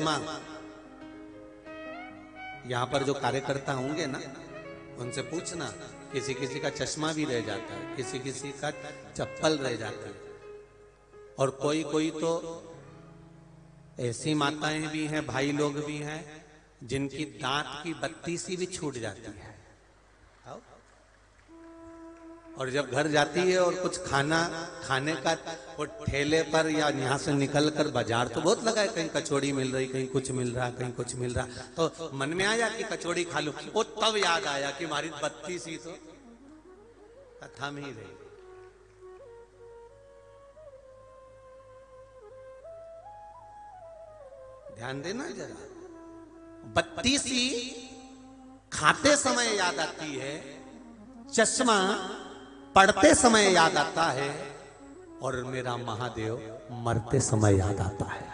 चश्मा, यहाँ पर जो कार्यकर्ता होंगे ना, उनसे पूछना, किसी किसी का चश्मा भी रह जाता है, किसी किसी का चप्पल रह जाता है, और कोई कोई तो ऐसी माताएं भी हैं, भाई लोग भी हैं, जिनकी दांत की बत्ती सी भी छूट जाती है। और जब घर जाती है और कुछ खाना खाने का, वो ठेले पर या यहाँ से निकलकर बाजार तो बहुत लगा है, कहीं कचौड़ी मिल रही, कहीं कुछ मिल रहा, कहीं कुछ मिल रहा, तो मन में आया कि कचौड़ी खा लूं। वो तब याद आया कि हमारी बत्ती सी तो कथा में ही रही। ध्यान देना जरा, बत्ती सी खाते समय याद आती है, चश्मा पढ़ते समय याद आता है, और मेरा महादेव मरते समय याद आता है।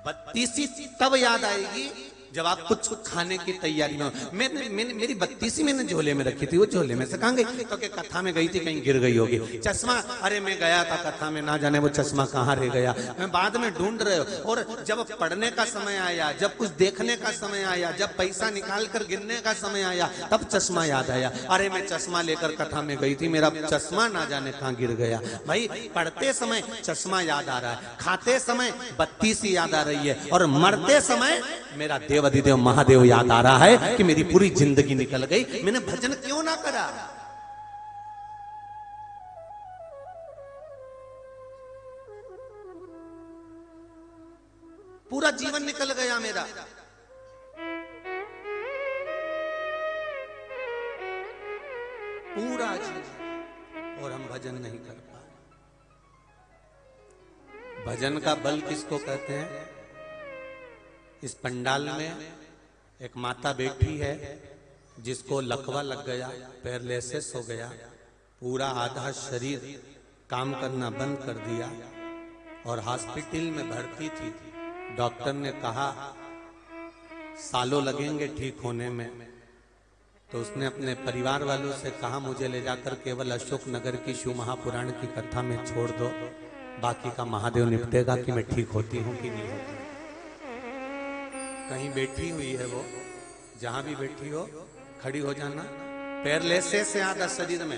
बत्ती सी तब याद आएगी जब आप कुछ खाने की तैयारी में हो। मैंने मेरी बत्तीसी मैंने झोले में रखी थी, वो झोले में से कहां गई? तो क्या कथा में गई थी, कहीं गिर गई होगी। चश्मा, अरे मैं गया था कथा में, ना जाने वो चश्मा कहां रह गया। मैं बाद में ढूंढ रहे हो। और जब पढ़ने का समय आया, जब कुछ देखने का समय आया, जब पैसा निकाल कर गिनने का समय आया, तब चश्मा याद आया। अरे मैं चश्मा लेकर कथा में गई थी, मेरा चश्मा ना जाने कहां गिर गया। भाई पढ़ते समय चश्मा याद आ रहा है, खाते समय बत्तीसी याद आ रही है, और मरते समय मेरा देव महादेव याद आ रहा है कि मेरी पूरी जिंदगी निकल गई, मैंने भजन क्यों ना करा। पूरा जीवन निकल गया मेरा। पूरा जीवन, और हम भजन नहीं कर पाए। भजन का बल किसको कहते हैं? इस पंडाल में एक माता बैठी है, जिसको लकवा लग गया, पैरालिसिस हो गया, पूरा आधा शरीर काम करना बंद कर दिया, और हॉस्पिटल में भर्ती थी। डॉक्टर ने कहा सालों लगेंगे ठीक होने में। तो उसने अपने परिवार वालों से कहा, मुझे ले जाकर केवल अशोक नगर की शिव महापुराण की कथा में छोड़ दो, बाकी का महादेव निपटेगा कि मैं ठीक होती हूँ कि नहीं होती। कहीं बैठी हुई है वो, जहां भी बैठी हो खड़ी हो जाना। पैरालिसिस से आधा शरीर में